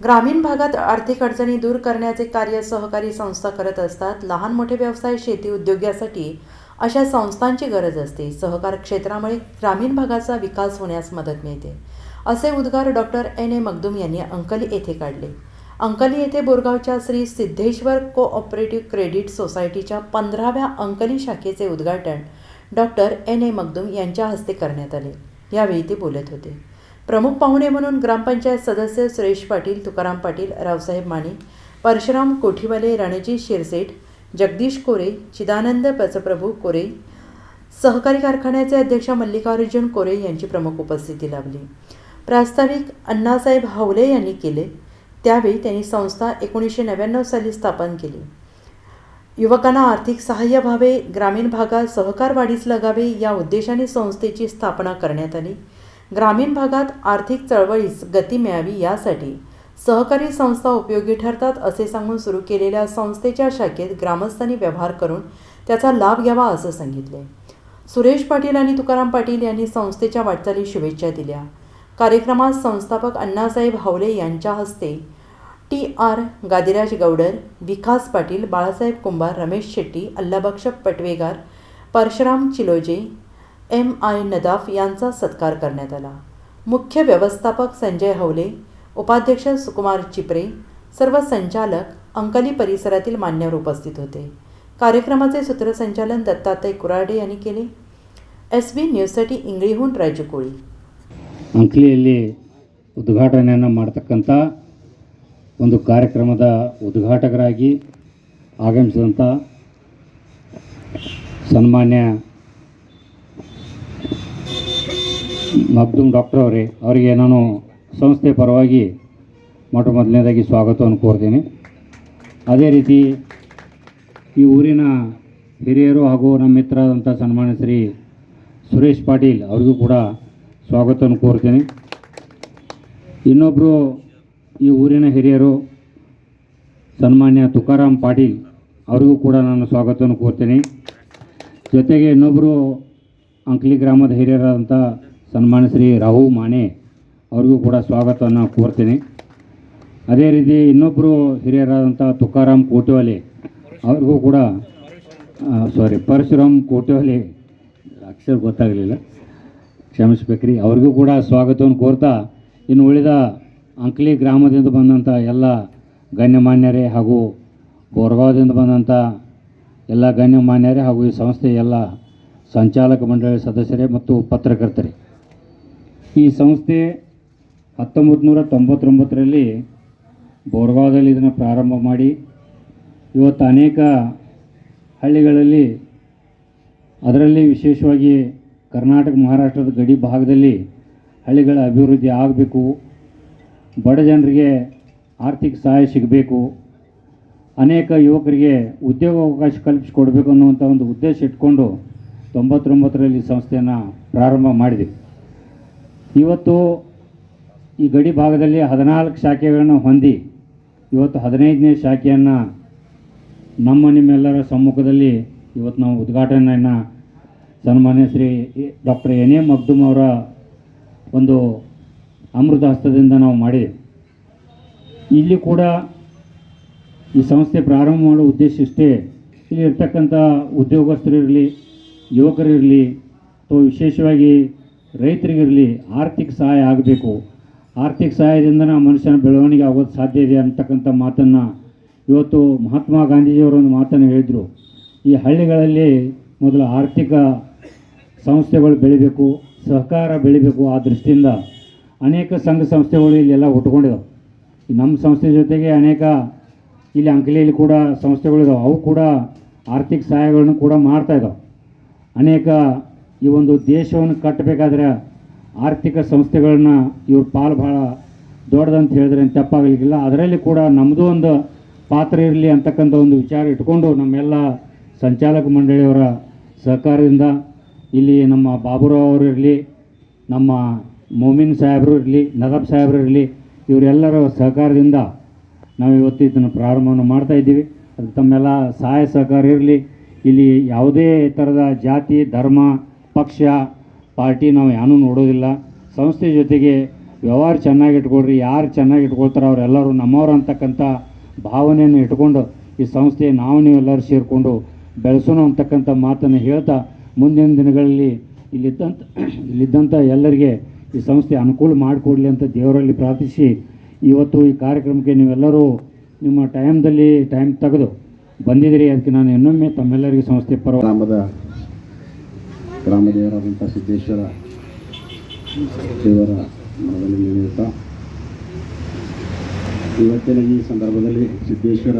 ग्रामीण भागात आर्थिक अडचणी दूर करण्याचे कार्य सहकारी संस्था करत असतात. लहान मोठे व्यवसाय, शेती, उद्योग यासाठी अशा संस्थांची गरज असते. सहकार क्षेत्रामुळे ग्रामीण भागाचा विकास होण्यास मदत मिळते, असे उद्गार डॉक्टर एन ए मखदूम यांनी अंकली येथे काढले. अंकली येथे बोरगावच्या श्री सिद्धेश्वर कोऑपरेटिव्ह क्रेडिट सोसायटीच्या 15व्या अंकली शाखेचे उद्घाटन डॉक्टर एन ए मखदूम यांच्या हस्ते करण्यात आले. यावेळी ते बोलत होते. प्रमुख पाहुणे म्हणून ग्रामपंचायत सदस्य सुरेश पाटील, तुकाराम पाटील, रावसाहेब माने, परशुराम कोठीवाले, रणजित शिरसेठ, जगदीश कोरे, चिदानंद पचप्रभू कोरे, सहकारी कारखान्याचे अध्यक्ष मल्लिकार्जुन कोरे यांची प्रमुख उपस्थिती लाभली. प्रास्ताविक अण्णासाहेब हवले यांनी केले. त्यावेळी त्यांनी संस्था 1999 साली स्थापन केली. युवकांना आर्थिक सहाय्य व्हावे, ग्रामीण भागात सहकार वाढीस लागावे या उद्देशाने संस्थेची स्थापना करण्यात आली. ग्रामीण भागात आर्थिक चळवळीस गती मिळावी यासाठी सहकारी संस्था उपयोगी ठरतात असे सांगून सुरू केलेल्या संस्थेच्या शाखेत ग्रामस्थांनी व्यवहार करून त्याचा लाभ घ्यावा असं सांगितले. सुरेश पाटील आणि तुकाराम पाटील यांनी संस्थेच्या वाटचाली शुभेच्छा दिल्या. कार्यक्रमात संस्थापक अण्णासाहेब हवले यांच्या हस्ते TR गादिराज गौडर, विकास पाटील, बाळासाहेब कुंभार, रमेश शेट्टी, अल्लाबक्ष पटवेगार, परशुराम चिलोजे, MI नदाफ यांचा सत्कार करण्यात आला. मुख्य व्यवस्थापक संजय हवले, उपाध्यक्ष सुकुमार चिपरे, सर्व संचालक अंकली परिसरातील मान्यवर उपस्थित होते. कार्यक्रमाचे सूत्रसंचालन दत्तात्रय कुराडे यांनी केले. SB ನ್ಯೂಸ್साठी ಇಂಗ್ಲಿಹೂನ್ ರಾಜು ಕೋಳಿ. ಅಂಕಲಿಯಲ್ಲಿ ಉದ್ಘಾಟನೆಯನ್ನು ಮಾಡತಕ್ಕಂಥ ಒಂದು ಕಾರ್ಯಕ್ರಮದ ಉದ್ಘಾಟಕರಾಗಿ ಆಗಮಿಸಿದಂಥ ಸನ್ಮಾನ್ಯ ಮಖದೂಮ್ ಡಾಕ್ಟರ್ ಅವರಿಗೆ ನಾನು ಸಂಸ್ಥೆ ಪರವಾಗಿ ಮೊದಲನೇದಾಗಿ ಸ್ವಾಗತವನ್ನು ಕೋರ್ತೀನಿ. ಅದೇ ರೀತಿ ಈ ಊರಿನ ಹಿರಿಯರು ಹಾಗೂ ನಮ್ಮ ಮಿತ್ರರಾದಂಥ ಸನ್ಮಾನ್ಯ ಶ್ರೀ ಸುರೇಶ್ ಪಾಟೀಲ್ ಅವರಿಗೂ ಕೂಡ ಸ್ವಾಗತವನ್ನು ಕೋರ್ತೀನಿ. ಇನ್ನೊಬ್ಬರು ಈ ಊರಿನ ಹಿರಿಯರು ಸನ್ಮಾನ್ಯ ತುಕಾರಾಮ್ ಪಾಟೀಲ್ ಅವರಿಗೂ ಕೂಡ ನಾನು ಸ್ವಾಗತವನ್ನು ಕೋರ್ತೀನಿ. ಜೊತೆಗೆ ಇನ್ನೊಬ್ಬರು ಅಂಕಲಿ ಗ್ರಾಮದ ಹಿರಿಯರಾದಂಥ ಸನ್ಮಾನ್ಯ ಶ್ರೀ ರಾಹು ಮಾನೆ ಅವರಿಗೂ ಕೂಡ ಸ್ವಾಗತವನ್ನು ಕೋರ್ತೀನಿ. ಅದೇ ರೀತಿ ಇನ್ನೊಬ್ಬರು ಹಿರಿಯರಾದಂಥ ತುಕಾರಾಮ್ ಕೋಟಿವಾಲೆ ಅವ್ರಿಗೂ ಕೂಡ ಪರಶುರಾಮ್ ಕೋಟಿವಾಲೆ ಅಕ್ಷರ ಗೊತ್ತಾಗಲಿಲ್ಲ, ಕ್ಷಮಿಸ್ಬೇಕ್ರಿ, ಅವ್ರಿಗೂ ಕೂಡ ಸ್ವಾಗತವನ್ನು ಕೋರ್ತಾ ಇನ್ನು ಉಳಿದ ಅಂಕಲಿ ಗ್ರಾಮದಿಂದ ಬಂದಂಥ ಎಲ್ಲ ಗಣ್ಯಮಾನ್ಯರೇ ಹಾಗೂ ಬೋರ್ಗಾವದಿಂದ ಬಂದಂಥ ಎಲ್ಲ ಗಣ್ಯಮಾನ್ಯರೇ ಹಾಗೂ ಈ ಸಂಸ್ಥೆಯ ಎಲ್ಲ ಸಂಚಾಲಕ ಮಂಡಳಿ ಸದಸ್ಯರೇ ಮತ್ತು ಪತ್ರಕರ್ತರೇ, ಈ ಸಂಸ್ಥೆ 1999ರಲ್ಲಿ ಬೋರ್ಗಾವದಲ್ಲಿ ಇದನ್ನು ಪ್ರಾರಂಭ ಮಾಡಿ ಇವತ್ತು ಅನೇಕ ಹಳ್ಳಿಗಳಲ್ಲಿ, ಅದರಲ್ಲಿ ವಿಶೇಷವಾಗಿ ಕರ್ನಾಟಕ ಮಹಾರಾಷ್ಟ್ರದ ಗಡಿ ಭಾಗದಲ್ಲಿ ಹಳ್ಳಿಗಳ ಅಭಿವೃದ್ಧಿ ಆಗಬೇಕು, ಬಡ ಜನರಿಗೆ ಆರ್ಥಿಕ ಸಹಾಯ ಸಿಗಬೇಕು, ಅನೇಕ ಯುವಕರಿಗೆ ಉದ್ಯೋಗಾವಕಾಶ ಕಲ್ಪಿಸಿಕೊಡಬೇಕು ಅನ್ನುವಂಥ ಒಂದು ಉದ್ದೇಶ ಇಟ್ಕೊಂಡು 99ರಲ್ಲಿ ಸಂಸ್ಥೆಯನ್ನು ಪ್ರಾರಂಭ ಮಾಡಿದ್ವಿ. ಇವತ್ತು ಈ ಗಡಿ ಭಾಗದಲ್ಲಿ 14 ಶಾಖೆಗಳನ್ನು ಹೊಂದಿ ಇವತ್ತು 15ನೇ ಶಾಖೆಯನ್ನು ನಿಮ್ಮೆಲ್ಲರ ಸಮ್ಮುಖದಲ್ಲಿ ಇವತ್ತು ನಾವು ಉದ್ಘಾಟನೆಯನ್ನು ಸನ್ಮಾನ್ಯ Shri doctor N A Makhdoom ಅವರ ಒಂದು ಅಮೃತ ಹಸ್ತದಿಂದ ನಾವು ಮಾಡಿದ್ದೇವೆ. ಇಲ್ಲಿ ಕೂಡ ಈ ಸಂಸ್ಥೆ ಪ್ರಾರಂಭ ಮಾಡೋ ಉದ್ದೇಶ ಇಷ್ಟೇ, ಇಲ್ಲಿ ಇರ್ತಕ್ಕಂಥ ಉದ್ಯೋಗಸ್ಥರಿರಲಿ, ಯುವಕರಿರಲಿ ಅಥವಾ ವಿಶೇಷವಾಗಿ ರೈತರಿಗಿರಲಿ ಆರ್ಥಿಕ ಸಹಾಯ ಆಗಬೇಕು. ಆರ್ಥಿಕ ಸಹಾಯದಿಂದ ಮನುಷ್ಯನ ಬೆಳವಣಿಗೆ ಆಗೋದು ಸಾಧ್ಯ ಇದೆ ಅಂತಕ್ಕಂಥ ಮಾತನ್ನು ಇವತ್ತು ಮಹಾತ್ಮ ಗಾಂಧೀಜಿಯವರೊಂದು ಮಾತನ್ನು ಹೇಳಿದರು. ಈ ಹಳ್ಳಿಗಳಲ್ಲಿ ಮೊದಲು ಆರ್ಥಿಕ ಸಂಸ್ಥೆಗಳು ಬೆಳಿಬೇಕು, ಸಹಕಾರ ಬೆಳಿಬೇಕು. ಆ ದೃಷ್ಟಿಯಿಂದ ಅನೇಕ ಸಂಘ ಸಂಸ್ಥೆಗಳು ಇಲ್ಲೆಲ್ಲ ಹುಟ್ಕೊಂಡಿದ್ದಾವೆ. ನಮ್ಮ ಸಂಸ್ಥೆ ಜೊತೆಗೆ ಅನೇಕ ಇಲ್ಲಿ ಅಂಕಲಿಯಲ್ಲಿ ಕೂಡ ಸಂಸ್ಥೆಗಳಿದ್ದಾವೆ, ಅವು ಕೂಡ ಆರ್ಥಿಕ ಸಹಾಯಗಳನ್ನು ಕೂಡ ಮಾಡ್ತಾಯಿದ್ದಾವೆ. ಅನೇಕ ಈ ಒಂದು ದೇಶವನ್ನು ಕಟ್ಟಬೇಕಾದ್ರೆ ಆರ್ಥಿಕ ಸಂಸ್ಥೆಗಳನ್ನ ಇವ್ರ ಪಾಲು ಭಾಳ ದೊಡ್ಡದಂತ ಹೇಳಿದ್ರೆ ತಪ್ಪಾಗಲಿಕ್ಕಿಲ್ಲ. ಅದರಲ್ಲಿ ಕೂಡ ನಮ್ಮದು ಒಂದು ಪಾತ್ರ ಇರಲಿ ಅಂತಕ್ಕಂಥ ಒಂದು ವಿಚಾರ ಇಟ್ಕೊಂಡು ನಮ್ಮೆಲ್ಲ ಸಂಚಾಲಕ ಮಂಡಳಿಯವರ ಸಹಕಾರದಿಂದ ಇಲ್ಲಿ ನಮ್ಮ ಬಾಬುರಾವ್ ಅವರು ಇರಲಿ, ನಮ್ಮ ಮೊಮಿನ್ ಸಾಹೇಬರು ಇರಲಿ, ನದಾಬ್ ಸಾಹೇಬರು ಇರಲಿ, ಇವರೆಲ್ಲರ ಸಹಕಾರದಿಂದ ನಾವು ಇವತ್ತು ಇದನ್ನು ಪ್ರಾರಂಭವನ್ನು ಮಾಡ್ತಾಯಿದ್ದೀವಿ. ಅದು ತಮ್ಮೆಲ್ಲ ಸಹಾಯ ಸಹಕಾರ ಇರಲಿ. ಇಲ್ಲಿ ಯಾವುದೇ ಥರದ ಜಾತಿ, ಧರ್ಮ, ಪಕ್ಷ, ಪಾರ್ಟಿ ನಾವು ಏನೂ ನೋಡೋದಿಲ್ಲ. ಸಂಸ್ಥೆ ಜೊತೆಗೆ ವ್ಯವಹಾರ ಚೆನ್ನಾಗಿ ಇಟ್ಕೊಳ್ರಿ, ಯಾರು ಚೆನ್ನಾಗಿ ಇಟ್ಕೊಳ್ತಾರೋ ಅವರೆಲ್ಲರೂ ನಮ್ಮವ್ರು ಅಂತಕ್ಕಂಥ ಭಾವನೆಯನ್ನು ಇಟ್ಕೊಂಡು ಈ ಸಂಸ್ಥೆ ನಾವು ನೀವೆಲ್ಲರೂ ಸೇರಿಕೊಂಡು ಬೆಳೆಸೋಣ ಅಂತಕ್ಕಂಥ ಮಾತನ್ನು ಹೇಳ್ತಾ ಮುಂದಿನ ದಿನಗಳಲ್ಲಿ ಇಲ್ಲಿದ್ದಂಥ ಎಲ್ಲರಿಗೆ ಈ ಸಂಸ್ಥೆ ಅನುಕೂಲ ಮಾಡಿಕೊಡಲಿ ಅಂತ ದೇವರಲ್ಲಿ ಪ್ರಾರ್ಥಿಸಿ ಇವತ್ತು ಈ ಕಾರ್ಯಕ್ರಮಕ್ಕೆ ನೀವೆಲ್ಲರೂ ನಿಮ್ಮ ಟೈಮ್ ತೆಗೆದು ಬಂದಿದ್ದೀರಿ. ಅದಕ್ಕೆ ನಾನು ಇನ್ನೊಮ್ಮೆ ತಮ್ಮೆಲ್ಲರಿಗೂ ಸಂಸ್ಥೆ ಗ್ರಾಮ ದೇವರಾದಂಥ ಸಿದ್ದೇಶ್ವರ ದೇವರ ಮನದಲ್ಲಿ ನಡೆಯುತ್ತಾ ಇವತ್ತಿನ ಈ ಸಂದರ್ಭದಲ್ಲಿ ಸಿದ್ದೇಶ್ವರ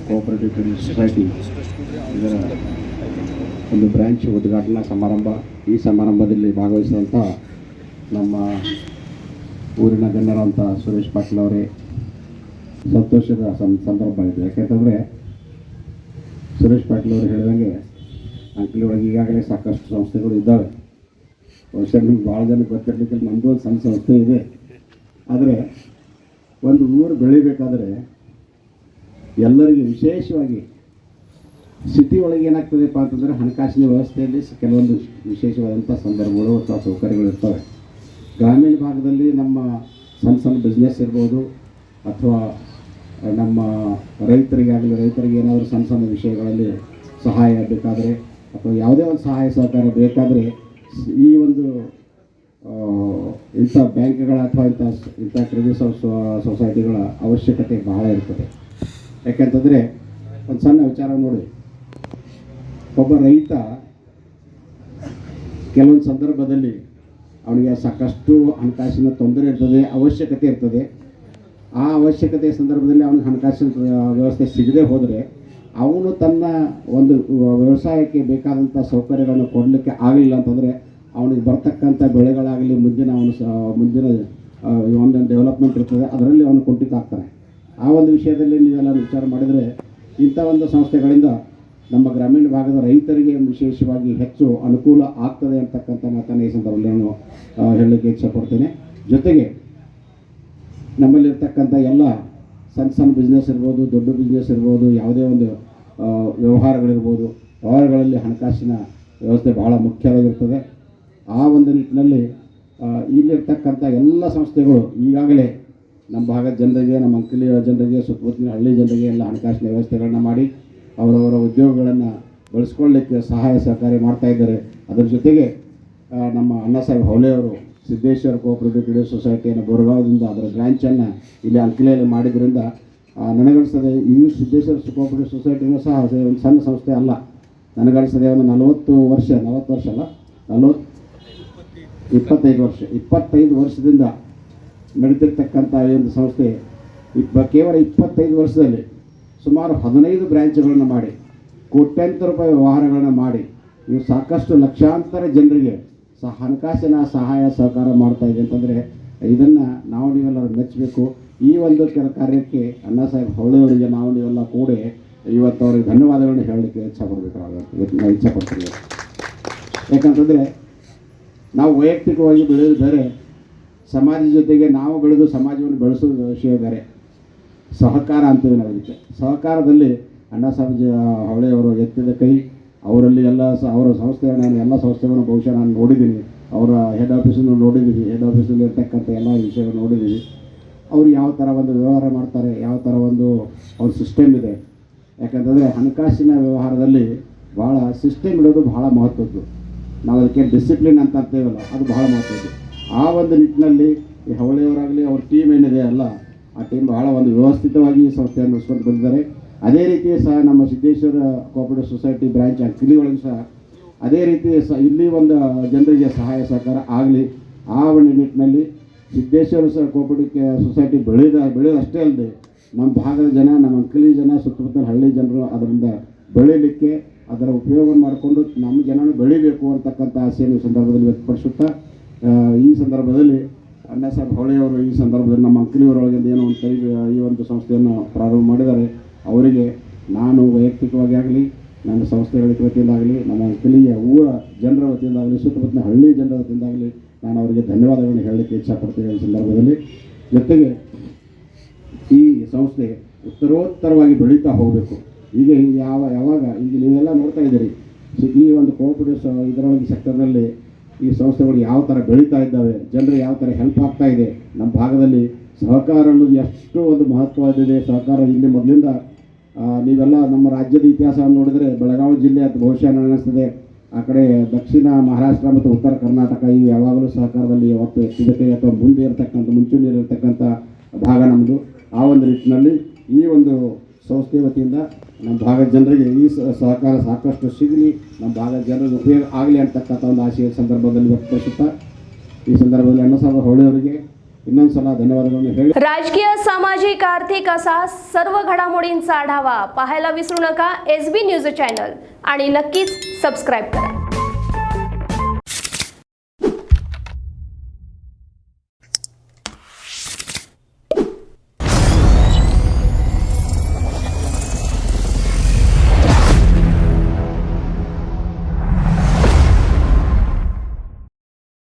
ಕೋಆಪರೇಟಿವ್ ಕ್ರೆಡಿಟ್ ಸೊಸೈಟಿ ಇದರ ಒಂದು ಬ್ರ್ಯಾಂಚ್ ಉದ್ಘಾಟನಾ ಸಮಾರಂಭ. ಈ ಸಮಾರಂಭದಲ್ಲಿ ಭಾಗವಹಿಸಿದಂಥ ನಮ್ಮ ಊರಿನ ಗಣ್ಯರಂಥ ಸುರೇಶ್ ಪಾಟೀಲ್ ಅವರೇ ಸಂತೋಷದ ಸಂದರ್ಭ ಇದೆ. ಯಾಕೆಂತಂದರೆ ಸುರೇಶ್ ಪಾಟೀಲ್ ಅವರು ಹೇಳಿದಂಗೆ ಅಂಕಲಿ ಒಳಗೆ ಈಗಾಗಲೇ ಸಾಕಷ್ಟು ಸಂಸ್ಥೆಗಳು ಇದ್ದಾವೆ. ಬಹುಶಃ ನಿಮ್ಗೆ ಭಾಳ ಜನಕ್ಕೆ ಗೊತ್ತಿರಲಿಕ್ಕೆ ನಮ್ಮದು ಒಂದು ಸಣ್ಣ ಸಂಸ್ಥೆ ಇದೆ. ಆದರೆ ಒಂದು ಊರು ಬೆಳಿಬೇಕಾದ್ರೆ ಎಲ್ಲರಿಗೂ ವಿಶೇಷವಾಗಿ ಸಿಟಿ ಒಳಗೆ ಏನಾಗ್ತದೆಪ್ಪ ಅಂತಂದರೆ ಹಣಕಾಸಿನ ವ್ಯವಸ್ಥೆಯಲ್ಲಿ ಕೆಲವೊಂದು ವಿಶೇಷವಾದಂಥ ಸಂದರ್ಭಗಳು ಅಥವಾ ಸೌಕರ್ಯಗಳು ಇರ್ತವೆ. ಗ್ರಾಮೀಣ ಭಾಗದಲ್ಲಿ ನಮ್ಮ ಸಣ್ಣ ಬಿಸ್ನೆಸ್ ಇರ್ಬೋದು ಅಥವಾ ನಮ್ಮ ರೈತರಿಗೆ ಏನಾದರೂ ಸಣ್ಣ ವಿಷಯಗಳಲ್ಲಿ ಸಹಾಯ ಬೇಕಾದರೆ ಅಥವಾ ಯಾವುದೇ ಒಂದು ಸಹಾಯ ಸಹಕಾರ ಬೇಕಾದರೆ ಈ ಒಂದು ಇಂಥ ಬ್ಯಾಂಕ್ಗಳ ಅಥವಾ ಇಂಥ ಕ್ರೆಡಿಟ್ ಸೊಸೈಟಿಗಳ ಅವಶ್ಯಕತೆ ಬಹಳ ಇರ್ತದೆ. ಯಾಕೆಂತಂದರೆ ಒಂದು ಸಣ್ಣ ವಿಚಾರ ನೋಡಿ, ಒಬ್ಬ ರೈತ ಕೆಲವೊಂದು ಸಂದರ್ಭದಲ್ಲಿ ಅವನಿಗೆ ಸಾಕಷ್ಟು ಹಣಕಾಸಿನ ತೊಂದರೆ ಇರ್ತದೆ, ಅವಶ್ಯಕತೆ ಇರ್ತದೆ. ಆ ಅವಶ್ಯಕತೆಯ ಸಂದರ್ಭದಲ್ಲಿ ಅವನಿಗೆ ಹಣಕಾಸಿನ ವ್ಯವಸ್ಥೆ ಸಿಗದೆ ಹೋದರೆ ಅವನು ತನ್ನ ಒಂದು ವ್ಯವಸಾಯಕ್ಕೆ ಬೇಕಾದಂಥ ಸೌಕರ್ಯಗಳನ್ನು ಕೊಡಲಿಕ್ಕೆ ಆಗಲಿಲ್ಲ ಅಂತಂದರೆ ಅವನಿಗೆ ಬರ್ತಕ್ಕಂಥ ಬೆಳೆಗಳಾಗಲಿ ಮುಂದಿನ ಒಂದು ಡೆವಲಪ್ಮೆಂಟ್ ಇರ್ತದೆ, ಅದರಲ್ಲಿ ಅವನು ಕುಂಠಿತ ಆಗ್ತಾನೆ. ಆ ಒಂದು ವಿಷಯದಲ್ಲಿ ನೀವೆಲ್ಲ ವಿಚಾರ ಮಾಡಿದರೆ ಇಂಥ ಒಂದು ಸಂಸ್ಥೆಗಳಿಂದ ನಮ್ಮ ಗ್ರಾಮೀಣ ಭಾಗದ ರೈತರಿಗೆ ವಿಶೇಷವಾಗಿ ಹೆಚ್ಚು ಅನುಕೂಲ ಆಗ್ತದೆ ಅಂತಕ್ಕಂಥ ಮಾತನ್ನು ಈ ಸಂದರ್ಭದಲ್ಲಿ ನಾನು ಹೇಳಲಿಕ್ಕೆ ಇಚ್ಛೆಪಡ್ತೇನೆ. ಜೊತೆಗೆ ನಮ್ಮಲ್ಲಿರ್ತಕ್ಕಂಥ ಎಲ್ಲ ಸಣ್ಣ ಬಿಸ್ನೆಸ್ ಇರ್ಬೋದು, ದೊಡ್ಡ ಬಿಸ್ನೆಸ್ ಇರ್ಬೋದು, ಯಾವುದೇ ಒಂದು ವ್ಯವಹಾರಗಳಲ್ಲಿ ಹಣಕಾಸಿನ ವ್ಯವಸ್ಥೆ ಬಹಳ ಮುಖ್ಯವಾಗಿರ್ತದೆ. ಆ ಒಂದು ನಿಟ್ಟಿನಲ್ಲಿ ಇಲ್ಲಿರ್ತಕ್ಕಂಥ ಎಲ್ಲ ಸಂಸ್ಥೆಗಳು ಈಗಾಗಲೇ ನಮ್ಮ ಭಾಗದ ಜನರಿಗೆ, ನಮ್ಮ ಅಂಕಲಿಯ ಜನರಿಗೆ, ಸುತ್ತಮುತ್ತಲಿನ ಹಳ್ಳಿ ಜನರಿಗೆ ಎಲ್ಲ ಹಣಕಾಸಿನ ವ್ಯವಸ್ಥೆಗಳನ್ನ ಮಾಡಿ ಅವರವರ ಉದ್ಯೋಗಗಳನ್ನು ಬೆಳೆಸ್ಕೊಳ್ಳಿಕ್ಕೆ ಸಹಾಯ ಸಹಕಾರಿ ಮಾಡ್ತಾಯಿದ್ದಾರೆ. ಅದರ ಜೊತೆಗೆ ನಮ್ಮ ಅಣ್ಣಾಸಾಹೇಬ್ ಹೌಳೆ ಅವರು ಸಿದ್ದೇಶ್ವರ ಕೋಆಪರೇಟಿವ್ ಕ್ರೆಡಿಟ್ ಸೊಸೈಟಿಯನ್ನು ಬೋರ್ಗಾಂವದಿಂದ ಅದರ ಬ್ರ್ಯಾಂಚನ್ನು ಇಲ್ಲಿ ಅಂಕಲಿಯಲ್ಲಿ ಮಾಡಿದ್ರಿಂದ ನನಗನ್ನಿಸ್ತದೆ ಈ ಸಿದ್ದೇಶ್ವರ ಕೋಆಪರೇಟಿವ್ ಸೊಸೈಟಿನೂ ಸಹ ಒಂದು ಸಣ್ಣ ಸಂಸ್ಥೆ ಅಲ್ಲ. ನನಗನ್ನಿಸ್ತದೆ ಒಂದು 25 ವರ್ಷದಿಂದ ನಡೀತಿರ್ತಕ್ಕಂಥ ಈ ಒಂದು ಸಂಸ್ಥೆ ಕೇವಲ 25 ವರ್ಷದಲ್ಲಿ ಸುಮಾರು 15 ಬ್ರ್ಯಾಂಚ್ಗಳನ್ನು ಮಾಡಿ ಕೋಟ್ಯಾಂತರ ರೂಪಾಯಿ ವ್ಯವಹಾರಗಳನ್ನು ಮಾಡಿ ಇವು ಸಾಕಷ್ಟು ಲಕ್ಷಾಂತರ ಜನರಿಗೆ ಹಣಕಾಸಿನ ಸಹಾಯ ಸಹಕಾರ ಮಾಡ್ತಾಯಿದೆ ಅಂತಂದರೆ ಇದನ್ನು ನಾವು ನೀವೆಲ್ಲರೂ ಮೆಚ್ಚಬೇಕು. ಈ ಒಂದು ಕಾರ್ಯಕ್ಕೆ ಅಣ್ಣಾಸಾಹೇಬ್ ಹೌಳೆಯವರಿಗೆ ನಾವು ನೀವೆಲ್ಲ ಕೂಡಿ ಇವತ್ತು ಅವ್ರಿಗೆ ಧನ್ಯವಾದಗಳನ್ನ ಹೇಳಲಿಕ್ಕೆ ಇಚ್ಛೆಪಡ್ತೀವಿ. ಯಾಕಂತಂದರೆ ನಾವು ವೈಯಕ್ತಿಕವಾಗಿ ಬೆಳೆಯೋದು ಬೇರೆ, ಸಮಾಜದ ಜೊತೆಗೆ ನಾವು ಬೆಳೆದು ಸಮಾಜವನ್ನು ಬೆಳೆಸೋದು ವಿಷಯ ಬೇರೆ. ಸಹಕಾರ ಅಂತೀವಿ ನಾವು ಇದಕ್ಕೆ. ಸಹಕಾರದಲ್ಲಿ ಅಣ್ಣಾಸಾಹೇಬ್ ಹೌಳೆಯವರು ಎತ್ತಿದ ಕೈ, ಅವರಲ್ಲಿ ಅವರ ಸಂಸ್ಥೆಗಳನ್ನು ಎಲ್ಲ ಸಂಸ್ಥೆಗಳನ್ನು ಬಹುಶಃ ನಾನು ನೋಡಿದ್ದೀನಿ. ಅವರ ಹೆಡ್ ಆಫೀಸನ್ನು ನೋಡಿದ್ದೀನಿ, ಹೆಡ್ ಆಫೀಸಲ್ಲಿ ಇರ್ತಕ್ಕಂಥ ಎಲ್ಲ ವಿಷಯಗಳು ನೋಡಿದ್ದೀನಿ. ಅವರು ಯಾವ ಥರ ಒಂದು ವ್ಯವಹಾರ ಮಾಡ್ತಾರೆ, ಯಾವ ಥರ ಒಂದು ಅವ್ರ ಸಿಸ್ಟಮ್ ಇದೆ. ಯಾಕಂತಂದರೆ ಹಣಕಾಸಿನ ವ್ಯವಹಾರದಲ್ಲಿ ಭಾಳ ಸಿಸ್ಟಮ್ ಇಡೋದು ಬಹಳ ಮಹತ್ವದ್ದು. ನಾವು ಅದಕ್ಕೆ ಡಿಸಿಪ್ಲಿನ್ ಅಂತ ಅಂತೇವಲ್ಲ, ಅದು ಬಹಳ ಮಹತ್ವದ್ದು. ಆ ಒಂದು ನಿಟ್ಟಿನಲ್ಲಿ ಈ ಹವಳೆಯವರಾಗಲಿ ಅವ್ರ ಟೀಮ್ ಏನಿದೆ ಅಲ್ಲ, ಆ ಟೀಮ್ ಬಹಳ ಒಂದು ವ್ಯವಸ್ಥಿತವಾಗಿ ಈ ಸಂಸ್ಥೆಯನ್ನು ನಡೆಸ್ಕೊಂಡು ಬಂದಿದ್ದಾರೆ. ಅದೇ ರೀತಿ ಸಹ ನಮ್ಮ Siddeshwara cooperative society branch Ankali ಒಳಗೆ ಸಹ ಅದೇ ರೀತಿ ಇಲ್ಲಿ ಒಂದು ಜನರಿಗೆ ಸಹಾಯ ಸಹಕಾರ ಆಗಲಿ. ಆ ಒಂದು ನಿಟ್ಟಿನಲ್ಲಿ ಸಿದ್ದೇಶ್ವರ ಕೋಆಪರೇಟಿವ್ ಸೊಸೈಟಿ ಬೆಳೆಯೋದಷ್ಟೇ ಅಲ್ಲದೆ ನಮ್ಮ ಭಾಗದ ಜನ, ನಮ್ಮ ಅಂಕಲಿ ಜನ, ಸುತ್ತಮುತ್ತಲ ಹಳ್ಳಿ ಜನರು ಅದರಿಂದ ಬೆಳೀಲಿಕ್ಕೆ ಅದರ ಉಪಯೋಗ ಮಾಡಿಕೊಂಡು ನಮ್ಮ ಜನನೂ ಬೆಳಿಬೇಕು ಅಂತಕ್ಕಂಥ ಆಸೆಯನ್ನು ಈ ಸಂದರ್ಭದಲ್ಲಿ ವ್ಯಕ್ತಪಡಿಸುತ್ತಾ ಈ ಸಂದರ್ಭದಲ್ಲಿ ಅಣ್ಣಾಸಾಹೇಬ್ ಹೌಳೆಯವರು ಈ ಸಂದರ್ಭದಲ್ಲಿ ನಮ್ಮ ಅಂಕಲಿಯವರೊಳಗಿಂದ ಏನೋ ಒಂದು ಕೈ ಈ ಒಂದು ಸಂಸ್ಥೆಯನ್ನು ಪ್ರಾರಂಭ ಮಾಡಿದ್ದಾರೆ. ಅವರಿಗೆ ನಾನು ವೈಯಕ್ತಿಕವಾಗಿ ಆಗಲಿ, ನನ್ನ ಸಂಸ್ಥೆಗಳ ವತಿಯಿಂದಾಗಲಿ, ನಮ್ಮ ಅಂಕಲಿಯ ಊರ ಜನರ ವತಿಯಿಂದಾಗಲಿ, ಸುತ್ತಮುತ್ತಲಿನ ಹಳ್ಳಿ ಜನರ ವತಿಯಿಂದಾಗಲಿ ನಾನು ಅವರಿಗೆ ಧನ್ಯವಾದಗಳನ್ನು ಹೇಳಲಿಕ್ಕೆ ಇಚ್ಛಪಡ್ತೀನಿ ಈ ಸಂದರ್ಭದಲ್ಲಿ. ಜೊತೆಗೆ ಈ ಸಂಸ್ಥೆ ಉತ್ತರೋತ್ತರವಾಗಿ ಬೆಳೀತಾ ಹೋಗಬೇಕು. ಈಗ ಯಾವಾಗ ಈಗ ನೀವೆಲ್ಲ ನೋಡ್ತಾ ಇದ್ದೀರಿ, ಈ ಒಂದು ಕೋಆಪರೇಟಿವ್ ಇದರೊಳಗೆ ಸೆಕ್ಟರ್ನಲ್ಲಿ ಈ ಸಂಸ್ಥೆಗಳು ಯಾವ ಥರ ಬೆಳೀತಾ ಇದ್ದಾವೆ, ಜನರಿಗೆ ಯಾವ ಥರ ಹೆಲ್ಪ್ ಆಗ್ತಾ ಇದೆ. ನಮ್ಮ ಭಾಗದಲ್ಲಿ ಸಹಕಾರ ಅನ್ನೋದು ಎಷ್ಟು ಒಂದು ಮಹತ್ವದಿದೆ. ಸಹಕಾರ ಇಲ್ಲಿ ಮೊದಲಿಂದ ನೀವೆಲ್ಲ ನಮ್ಮ ರಾಜ್ಯದ ಇತಿಹಾಸವನ್ನು ನೋಡಿದರೆ ಬೆಳಗಾವಿ ಜಿಲ್ಲೆ ಅದು ಬಹುಶಃ ನನಗನ್ನಿಸ್ತದೆ ಆ ಕಡೆ ದಕ್ಷಿಣ ಮಹಾರಾಷ್ಟ್ರ ಮತ್ತು ಉತ್ತರ ಕರ್ನಾಟಕ ಇವು ಯಾವಾಗಲೂ ಸಹಕಾರದಲ್ಲಿ ಯಾವತ್ತು ಎತ್ತಿದಕ್ಕೆ ಅಥವಾ ಮುಂದೆ ಇರತಕ್ಕಂಥ ಮುಂಚೂಣಿಯಲ್ಲಿರ್ತಕ್ಕಂಥ ಭಾಗ ನಮ್ಮದು. ಆ ಒಂದು ನಿಟ್ಟಿನಲ್ಲಿ ಈ ಒಂದು ಸಂಸ್ಥೆ ವತಿಯಿಂದ ನಮ್ಮ ಭಾಗದ ಜನರಿಗೆ ಈ ಸಹಕಾರ ಸಾಕಷ್ಟು ಸಿಗಲಿ, ನಮ್ಮ ಭಾಗದ ಜನರಿಗೆ ಉಪಯೋಗ ಆಗಲಿ ಅಂತಕ್ಕಂಥ ಒಂದು ಆಶಯ ಸಂದರ್ಭದಲ್ಲಿ ವ್ಯಕ್ತಪಡಿಸುತ್ತಾ ಈ संदर्भात अण्णासाहेब होळे ಅವರಿಗೆ ಇನ್ನೊಂದು ಸಲ ಧನ್ಯವಾದಗಳನ್ನು ಹೇಳಿ. राजकीय सामाजिक आर्थिक असा सर्व घडामोडींचा आढावा पाहायला विसरू नका SB न्यूज चॅनल आणि नक्कीच सबस्क्राइब करा.